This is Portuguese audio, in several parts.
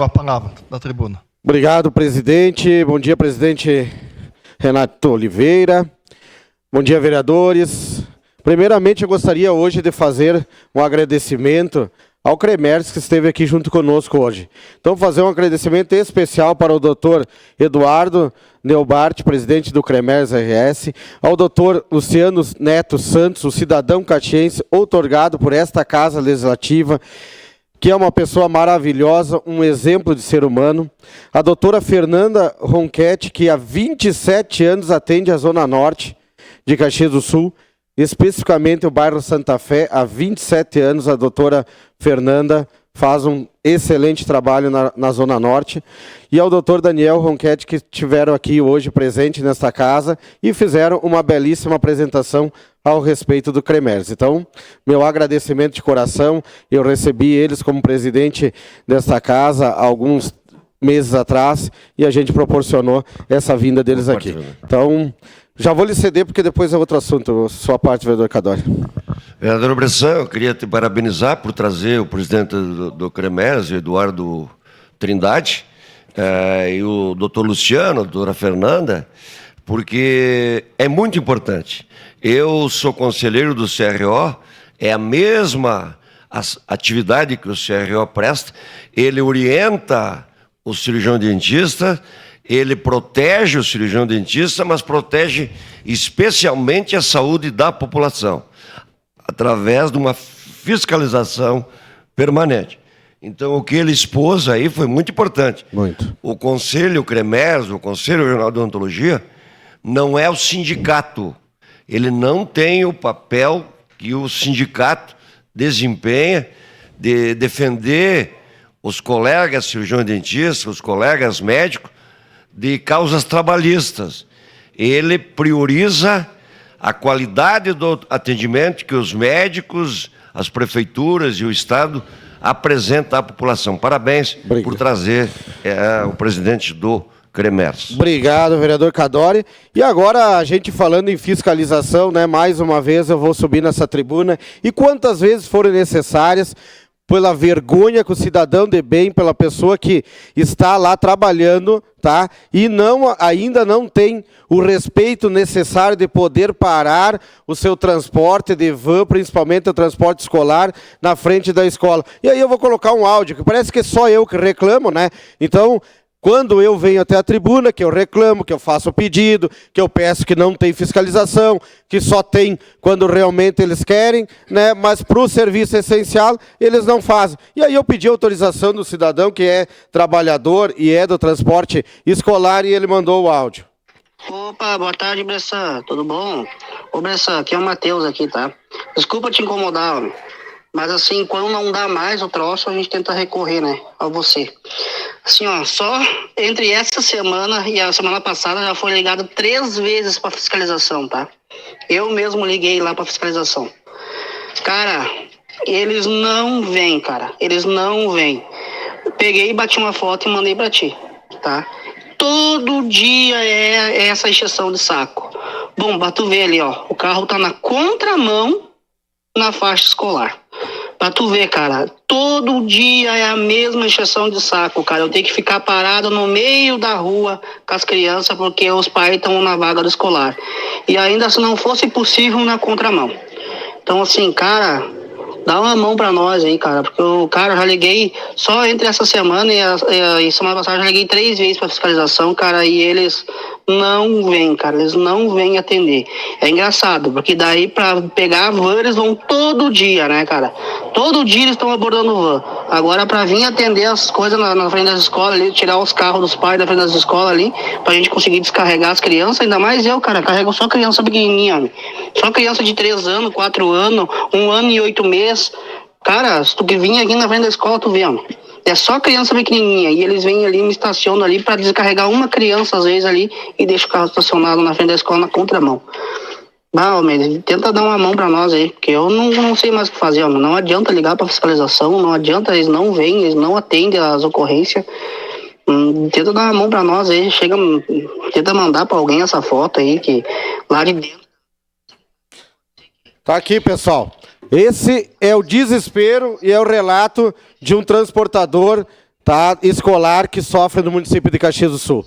Com a palavra da tribuna. Obrigado, presidente. Bom dia, presidente Renato Oliveira. Bom dia, vereadores. Primeiramente, eu gostaria hoje de fazer um agradecimento ao CREMERS, que esteve aqui junto conosco hoje. Então, fazer um agradecimento especial para o doutor Eduardo Neubart, presidente do CREMERS RS, ao doutor Luciano Neto Santos, o cidadão caxiense, outorgado por esta Casa Legislativa, que é uma pessoa maravilhosa, um exemplo de ser humano. A doutora Fernanda Ronchetti, que há 27 anos atende a Zona Norte de Caxias do Sul, especificamente o bairro Santa Fé. Há 27 anos a doutora Fernanda faz um excelente trabalho na Zona Norte. E ao doutor Daniel Ronchetti, que estiveram aqui hoje presente nesta casa e fizeram uma belíssima apresentação ao respeito do CREMERS. Então, meu agradecimento de coração. Eu recebi eles como presidente desta casa há alguns meses atrás e a gente proporcionou essa vinda deles aqui. Então, já vou lhe ceder, porque depois é outro assunto. Sua parte, vereador Cadori. Vereador Bressan, eu queria te parabenizar por trazer o presidente do CREMERS, Eduardo Trindade, e o doutor Luciano, a doutora Fernanda, porque é muito importante. Eu sou conselheiro do CRO, é a mesma atividade que o CRO presta, ele orienta o cirurgião dentista, ele protege o cirurgião dentista, mas protege especialmente a saúde da população, através de uma fiscalização permanente. Então, o que ele expôs aí foi muito importante. Muito. O Conselho CREMERS, o Conselho Regional de Odontologia, não é o sindicato. Ele não tem o papel que o sindicato desempenha de defender os colegas cirurgiões dentistas, os colegas médicos, de causas trabalhistas. Ele prioriza a qualidade do atendimento que os médicos, as prefeituras e o Estado apresentam à população. Parabéns por trazer o presidente do CREMERS. Obrigado, vereador Cadori. E agora, a gente falando em fiscalização, né? Mais uma vez eu vou subir nessa tribuna, e quantas vezes forem necessárias, pela vergonha que o cidadão de bem, pela pessoa que está lá trabalhando, tá? E ainda não tem o respeito necessário de poder parar o seu transporte de van, principalmente o transporte escolar, na frente da escola. E aí eu vou colocar um áudio, que parece que é só eu que reclamo, né? Então, quando eu venho até a tribuna, que eu reclamo, que eu faço o pedido, que eu peço que não tem fiscalização, que só tem quando realmente eles querem, né? Mas para o serviço essencial, eles não fazem. E aí eu pedi autorização do cidadão, que é trabalhador e é do transporte escolar, e ele mandou o áudio. Opa, boa tarde, Bressan. Tudo bom? Ô, Bressan, aqui é o Matheus aqui, tá? Desculpa te incomodar, homem. Mas assim, quando não dá mais o troço, a gente tenta recorrer, né, a você. Assim, ó, só entre essa semana e a semana passada já foi ligado 3 vezes para fiscalização, tá? Eu mesmo liguei lá para fiscalização. Cara, eles não vêm, cara. Eles não vêm. Peguei, bati uma foto e mandei para ti, tá? Todo dia é essa encheção de saco. Bom, pra tu ver ali, ó, o carro tá na contramão na faixa escolar. Pra tu ver, cara, todo dia é a mesma encheção de saco, cara. Eu tenho que ficar parado no meio da rua com as crianças porque os pais estão na vaga do escolar. E ainda se não fosse possível, na contramão. Então, assim, cara, dá uma mão pra nós aí, cara. Porque eu, cara, já liguei só entre essa semana e semana passada, já liguei 3 vezes pra fiscalização, cara, e eles não vêm, cara. Eles não vêm atender. É engraçado, porque daí pra pegar a van, eles vão todo dia, né, cara? Todo dia eles estão abordando van. Agora, pra vir atender as coisas na frente das escolas ali, tirar os carros dos pais da frente das escolas ali, pra gente conseguir descarregar as crianças, ainda mais eu, cara, carrego só criança pequenininha, homem. Só criança de 3 anos, 4 anos, 1 ano e 8 meses. Cara, se tu que vinha aqui na frente da escola, tu vê, homem. É só criança pequenininha, e eles vêm ali, me estacionam ali pra descarregar uma criança, às vezes, ali, e deixa o carro estacionado na frente da escola, na contramão. Ah, homem, tenta dar uma mão pra nós aí, porque eu não sei mais o que fazer, homem. Não adianta ligar pra fiscalização, não adianta, eles não vêm, eles não atendem as ocorrências. Tenta dar uma mão pra nós aí, tenta mandar pra alguém essa foto aí, que lá de dentro. Tá aqui, pessoal. Esse é o desespero e é o relato de um transportador tá, escolar que sofre no município de Caxias do Sul.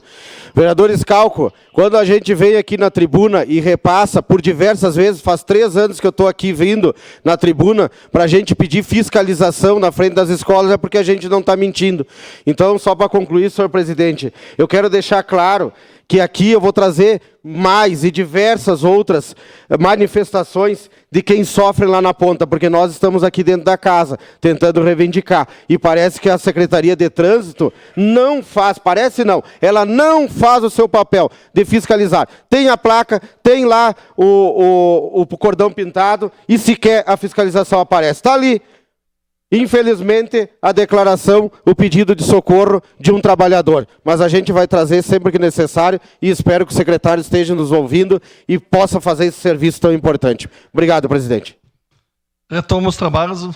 Vereador Schalco, quando a gente vem aqui na tribuna e repassa por diversas vezes, faz 3 anos que eu estou aqui vindo na tribuna para a gente pedir fiscalização na frente das escolas, é porque a gente não está mentindo. Então, só para concluir, senhor presidente, eu quero deixar claro que aqui eu vou trazer mais e diversas outras manifestações de quem sofre lá na ponta, porque nós estamos aqui dentro da casa, tentando reivindicar. E parece que a Secretaria de Trânsito não faz, parece não, ela não faz o seu papel de fiscalizar. Tem a placa, tem lá o cordão pintado e sequer a fiscalização aparece. Está ali. Infelizmente, a declaração, o pedido de socorro de um trabalhador. Mas a gente vai trazer sempre que necessário e espero que o secretário esteja nos ouvindo e possa fazer esse serviço tão importante. Obrigado, presidente. Retoma os trabalhos.